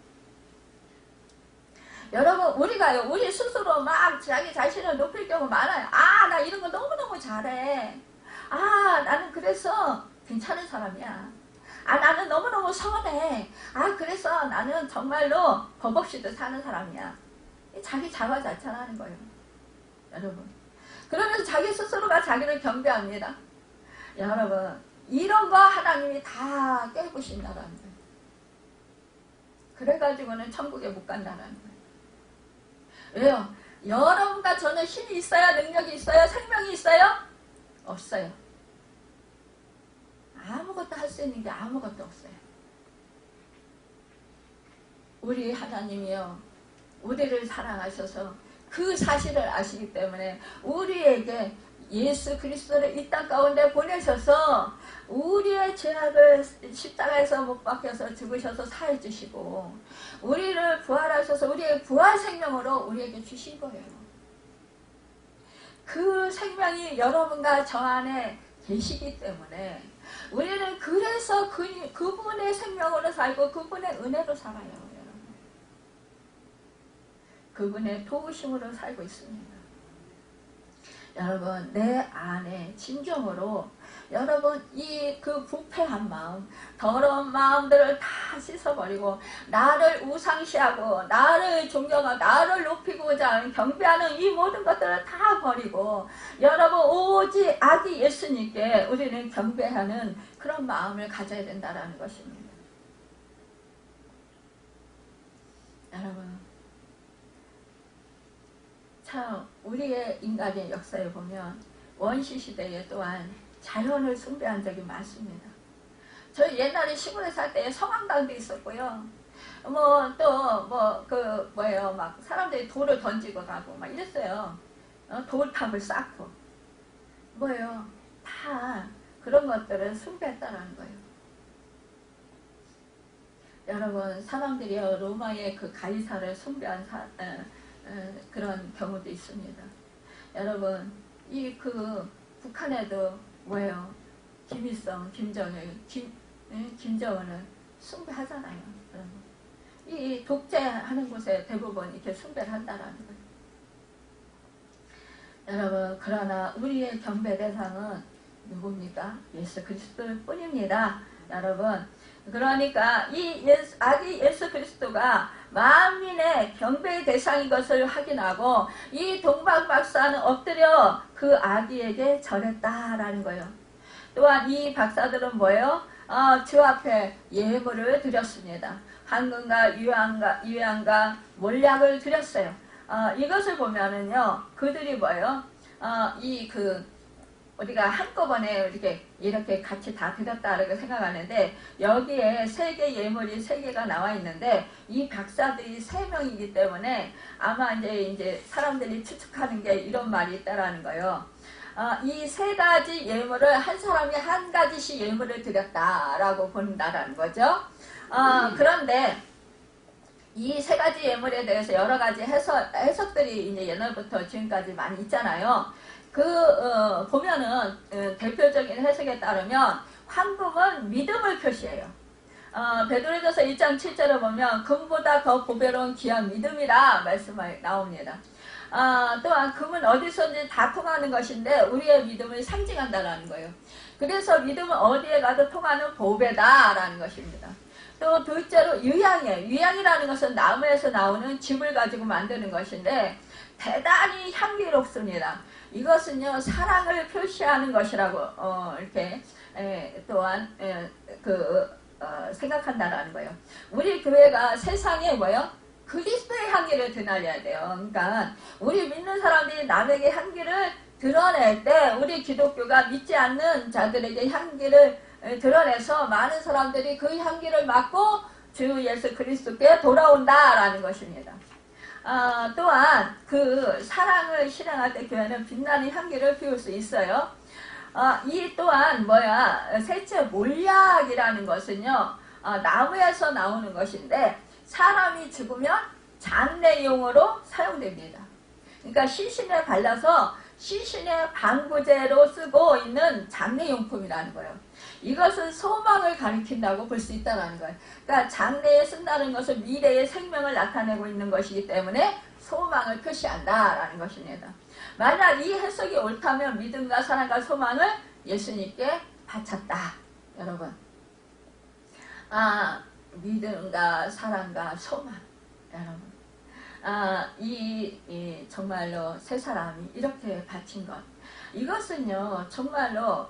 여러분, 우리가요, 우리 스스로 막 자기 자신을 높일 경우 많아요. 아, 나 이런 거 너무너무 잘해. 아, 나는 그래서 괜찮은 사람이야. 아, 나는 너무너무 선해. 아, 그래서 나는 정말로 법 없이도 사는 사람이야. 자기 자화자찬하는 거예요. 여러분. 그러면서 자기 스스로가 자기를 경배합니다. 여러분, 이런 거 하나님이 다 깨부신다라는 거예요. 그래가지고는 천국에 못 간다라는 거예요. 왜요? 여러분과 저는 힘이 있어요? 능력이 있어요? 생명이 있어요? 없어요. 아무것도 할 수 있는 게 아무것도 없어요. 우리 하나님이요, 우리를 사랑하셔서 그 사실을 아시기 때문에 우리에게 예수 그리스도를 이 땅 가운데 보내셔서 우리의 죄악을 십자가에서 못 박혀서 죽으셔서 사해 주시고 우리를 부활하셔서 우리의 부활 생명으로 우리에게 주신 거예요. 그 생명이 여러분과 저 안에 계시기 때문에 우리는 그래서 그분의 생명으로 살고 그분의 은혜로 살아요. 여러분. 그분의 도우심으로 살고 있습니다. 여러분, 내 안에 진정으로 여러분 이 그 부패한 마음, 더러운 마음들을 다 씻어버리고 나를 우상시하고 나를 존경하고 나를 높이고자 하는 경배하는 이 모든 것들을 다 버리고 여러분 오직 아기 예수님께 우리는 경배하는 그런 마음을 가져야 된다는 것입니다. 여러분, 참 우리의 인간의 역사에 보면 원시 시대에 또한 자연을 숭배한 적이 많습니다. 저희 옛날에 시골에 살 때 성황당도 있었고요. 막 사람들이 돌을 던지고 가고 막 이랬어요. 돌탑을 쌓고 다 그런 것들을 숭배했다라는 거예요. 여러분, 사람들이요 로마의 그 가이사를 숭배한 그런 경우도 있습니다. 여러분, 이 그 북한에도 김일성, 김정은을 숭배하잖아요. 이 독재하는 곳에 대부분 이렇게 숭배를 한다라는 거예요. 여러분, 그러나 우리의 경배 대상은 누굽니까? 예수 그리스도일 뿐입니다. 여러분, 그러니까 이 아기 예수 그리스도가 만민의 경배의 대상인 것을 확인하고 이 동방박사는 엎드려 그 아기에게 절했다라는 거예요. 또한 이 박사들은 주 앞에 예물을 드렸습니다. 황금과 유향과 몰약을 드렸어요. 이것을 보면은요, 그들이 우리가 한꺼번에 이렇게 같이 다 드렸다라고 생각하는데 여기에 세 개 예물이 3개가 나와 있는데 이 박사들이 3명이기 때문에 아마 이제 사람들이 추측하는 게 이런 말이 있다라는 거예요. 이 3가지 예물을 한 사람이 한 가지씩 예물을 드렸다라고 본다라는 거죠. 그런데 이 3가지 예물에 대해서 여러 가지 해석들이 이제 옛날부터 지금까지 많이 있잖아요. 보면은 대표적인 해석에 따르면 황금은 믿음을 표시해요. 베드로전서 1장 7절에 보면 금보다 더 보배로운 귀한 믿음이라 말씀이 나옵니다. 또한 금은 어디서든지 다 통하는 것인데 우리의 믿음을 상징한다라는 거예요. 그래서 믿음은 어디에 가도 통하는 보배다라는 것입니다. 또 둘째로 유향이에요. 유향이라는 것은 나무에서 나오는 즙을 가지고 만드는 것인데 대단히 향기롭습니다. 이것은요 사랑을 표시하는 것이라고 이렇게 또한 생각한다라는 거예요. 우리 교회가 세상에 뭐요? 그리스도의 향기를 드러내야 돼요. 그러니까 우리 믿는 사람들이 남에게 향기를 드러낼 때 우리 기독교가 믿지 않는 자들에게 향기를 드러내서 많은 사람들이 그 향기를 맡고 주 예수 그리스도께 돌아온다라는 것입니다. 또한 그 사랑을 실행할 때 교회는 빛나는 향기를 피울 수 있어요. 이 또한 셋째 몰약이라는 것은요 나무에서 나오는 것인데 사람이 죽으면 장례용으로 사용됩니다. 그러니까 시신에 발라서 시신의 방부제로 쓰고 있는 장례용품이라는 거예요. 이것은 소망을 가리킨다고 볼 수 있다는 거예요. 그러니까 장례에 쓴다는 것은 미래의 생명을 나타내고 있는 것이기 때문에 소망을 표시한다라는 것입니다. 만약 이 해석이 옳다면 믿음과 사랑과 소망을 예수님께 바쳤다. 여러분. 믿음과 사랑과 소망. 여러분. 정말로 세 사람이 이렇게 바친 것. 이것은요, 정말로,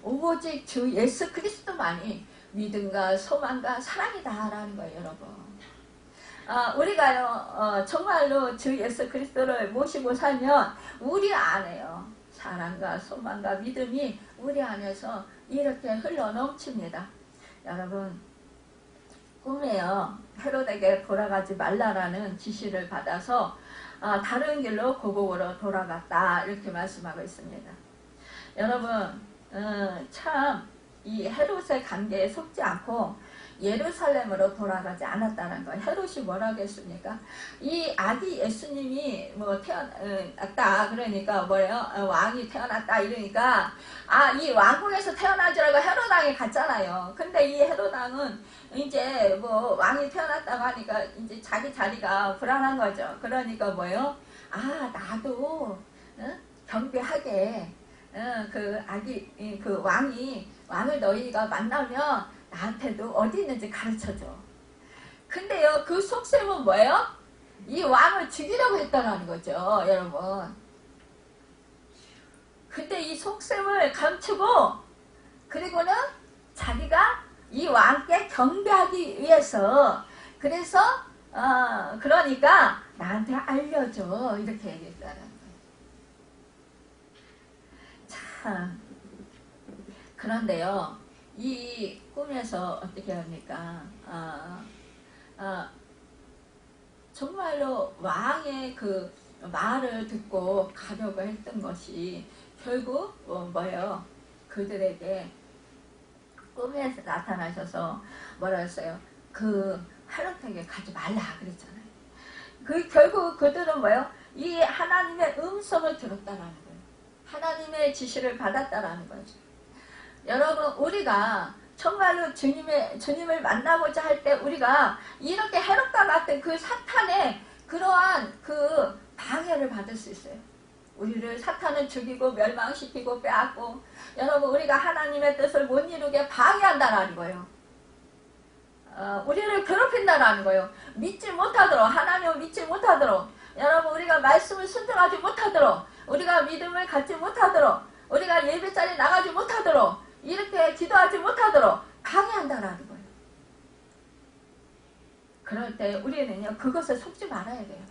오직 주 예수 그리스도만이 믿음과 소망과 사랑이다라는 거예요, 여러분. 우리가요, 정말로 주 예수 그리스도를 모시고 살면 우리 안에요, 사랑과 소망과 믿음이 우리 안에서 이렇게 흘러 넘칩니다. 여러분, 꿈에요, 헤롯에게 돌아가지 말라라는 지시를 받아서 다른 길로 고국으로 돌아갔다 이렇게 말씀하고 있습니다. 여러분 참 이 헤롯의 관계에 속지 않고 예루살렘으로 돌아가지 않았다는 거예요. 헤롯이 뭐라고 했습니까? 이 아기 예수님이 태어났다 그러니까 왕이 태어났다 이러니까 이 왕궁에서 태어난 줄 알고 헤롯 왕이 갔잖아요. 근데 이 헤롯 왕은 이제 왕이 태어났다고 하니까 이제 자기 자리가 불안한 거죠. 그러니까 나도 경배하게 왕을 너희가 만나면 나한테도 어디 있는지 가르쳐줘. 근데요, 그 속셈은 뭐예요? 이 왕을 죽이려고 했다는 거죠, 여러분. 근데 이 속셈을 감추고, 그리고는 자기가 이 왕께 경배하기 위해서, 그래서, 그러니까 나한테 알려줘. 이렇게 얘기했다는 거예요. 참. 그런데요, 이 꿈에서 어떻게 합니까? 정말로 왕의 그 말을 듣고 가려고 했던 것이 결국 그들에게 꿈에 나타나셔서 뭐라 했어요? 그 헤롯에게 가지 말라 그랬잖아요. 결국 그들은 이 하나님의 음성을 들었다라는 거예요. 하나님의 지시를 받았다라는 거죠. 여러분, 우리가 정말로 주님을 만나고자 할 때 우리가 이렇게 헤롯과 같은 그 사탄의 그러한 그 방해를 받을 수 있어요. 우리를 사탄은 죽이고 멸망시키고 빼앗고, 여러분, 우리가 하나님의 뜻을 못 이루게 방해한다라는 거예요. 우리를 괴롭힌다라는 거예요. 믿지 못하도록, 하나님을 믿지 못하도록, 여러분, 우리가 말씀을 순종하지 못하도록, 우리가 믿음을 갖지 못하도록, 우리가 예배자리에 나가지 못하도록, 이렇게 기도하지 못하도록 방해한다라는 거예요. 그럴 때 우리는요, 그것에 속지 말아야 돼요.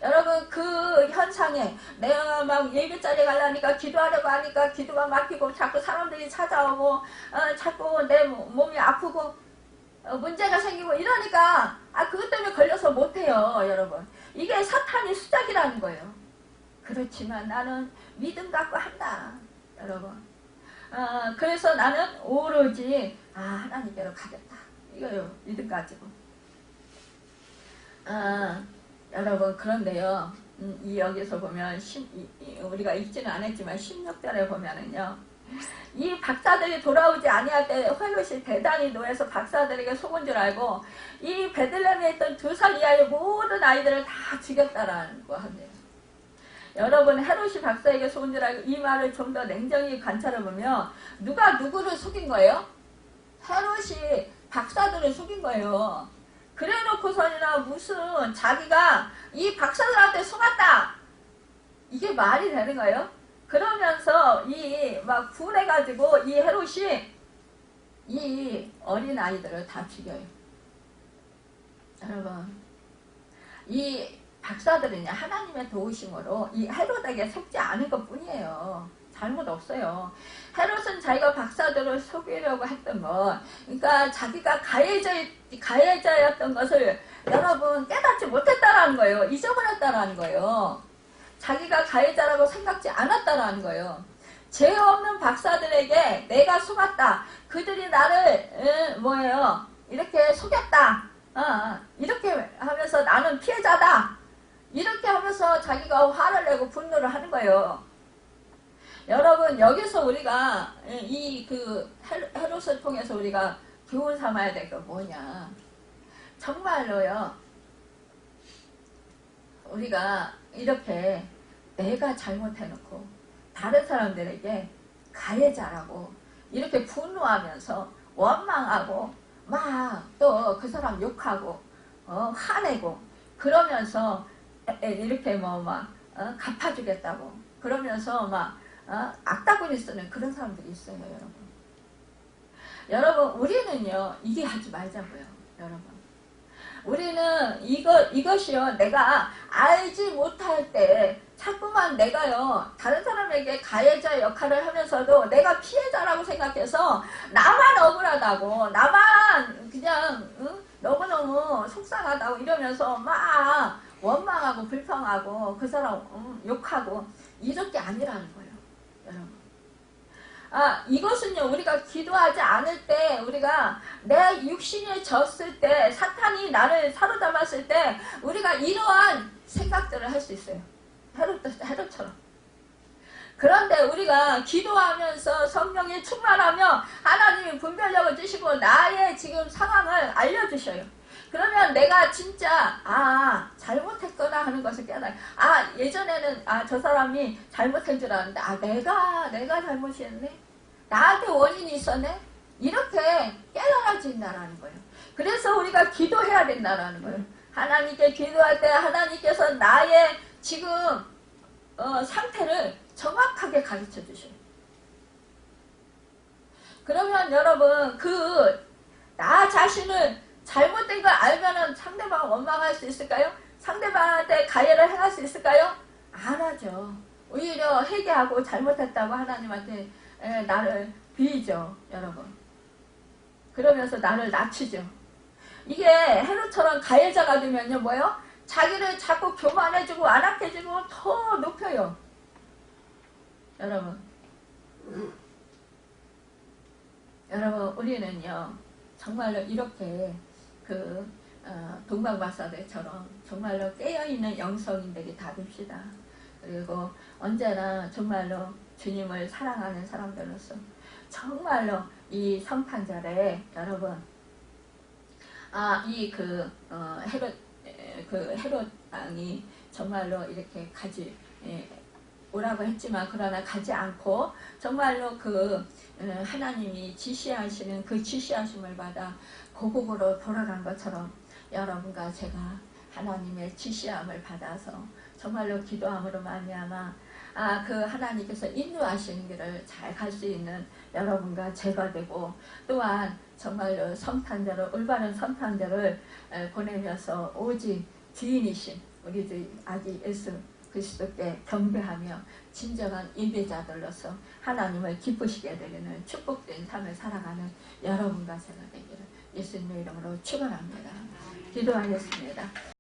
여러분, 그 현상에 내가 막 예배자리에 가려니까 기도하려고 하니까 기도가 막히고 자꾸 사람들이 찾아오고 자꾸 내 몸이 아프고 문제가 생기고 이러니까 그것 때문에 걸려서 못해요. 여러분, 이게 사탄의 수작이라는 거예요. 그렇지만 나는 믿음 갖고 한다. 여러분, 그래서 나는 오로지 하나님께로 가겠다. 이거요, 믿음 가지고. 여러분, 그런데요, 여기서 보면 우리가 읽지는 않았지만 16절에 보면은요, 이 박사들이 돌아오지 아니할 때 헤롯이 대단히 노해서 박사들에게 속은 줄 알고 이 베들레헴에 있던 2살 이하의 모든 아이들을 다 죽였다라는 거 합니다. 여러분, 헤롯이 박사에게 속은 줄 알고 이 말을 좀 더 냉정히 관찰해 보면 누가 누구를 속인 거예요? 헤롯이 박사들을 속인 거예요. 그래놓고서나 무슨 자기가 이 박사들한테 속았다, 이게 말이 되는 거예요? 그러면서 이 막 분해가지고 이 헤롯이 이 어린 아이들을 다 죽여요. 여러분, 이 박사들은요, 하나님의 도우심으로 이 헤롯에게 속지 않은 것 뿐이에요. 잘못 없어요. 헤롯은 자기가 박사들을 속이려고 했던 것, 그러니까 자기가 가해자였던 것을 여러분 깨닫지 못했다라는 거예요. 잊어버렸다라는 거예요. 자기가 가해자라고 생각지 않았다라는 거예요. 죄 없는 박사들에게 내가 속았다, 그들이 나를 이렇게 속였다, 이렇게 하면서 나는 피해자다, 이렇게 하면서 자기가 화를 내고 분노를 하는 거예요. 여러분, 여기서 우리가 이 헤롯을 통해서 우리가 교훈 삼아야 될 거 뭐냐, 정말로요, 우리가 이렇게 내가 잘못해놓고 다른 사람들에게 가해자라고 이렇게 분노하면서 원망하고 막 또 그 사람 욕하고 화내고 그러면서 이렇게 갚아주겠다고 그러면서 막 악다구니 쓰는 그런 사람들이 있어요. 여러분, 우리는요 이게 하지 말자고요. 여러분, 우리는 이것이요, 내가 알지 못할 때 자꾸만 내가요 다른 사람에게 가해자 역할을 하면서도 내가 피해자라고 생각해서 나만 억울하다고, 나만 그냥 너무너무 속상하다고 이러면서 막 원망하고 불평하고 그 사람 욕하고 이럴 게 아니라는 거예요. 여러분, 이것은요, 우리가 기도하지 않을 때, 우리가 내 육신이 졌을 때, 사탄이 나를 사로잡았을 때 우리가 이러한 생각들을 할 수 있어요. 헤롯처럼. 그런데 우리가 기도하면서 성령이 충만하며 하나님이 분별력을 주시고 나의 지금 상황을 알려주셔요. 그러면 내가 진짜 잘못했구나 하는 것을 깨달아요. 예전에는 저 사람이 잘못한 줄 알았는데 내가 잘못이었네, 나한테 원인이 있었네, 이렇게 깨달아진다라는 거예요. 그래서 우리가 기도해야 된다라는 거예요. 하나님께 기도할 때 하나님께서 나의 지금 상태를 정확하게 가르쳐 주셔요. 그러면 여러분, 나 자신을 잘못된 걸 알면은 상대방을 원망할 수 있을까요? 상대방한테 가해를 행할 수 있을까요? 안 하죠. 오히려 회개하고 잘못했다고 하나님한테 나를 비이죠. 여러분, 그러면서 나를 낮추죠. 이게 헤롯처럼 가해자가 되면요 뭐요? 자기를 자꾸 교만해주고 안악해주고 더 높여요. 여러분, 우리는요 정말로 이렇게 동방박사들처럼 정말로 깨어있는 영성인들이 다 됩시다. 그리고 언제나 정말로 주님을 사랑하는 사람들로서 정말로 이 성탄절에 여러분, 헤롯 왕이 정말로 이렇게 오라고 했지만 그러나 가지 않고 정말로 하나님이 지시하시는 그 지시하심을 받아 고국으로 돌아간 것처럼 여러분과 제가 하나님의 지시함을 받아서 정말로 기도함으로 말미암아 하나님께서 인도하시는 길을 잘 갈 수 있는 여러분과 제가 되고, 또한 정말로 성탄절을, 올바른 성탄절을 보내면서 오직 주인이신 우리 주 아기 예수 그리스도께 경배하며 진정한 인배자들로서 하나님을 기쁘시게 되는 축복된 삶을 살아가는 여러분과 제가 되기를 예수님의 이름으로 축원합니다. 기도하겠습니다.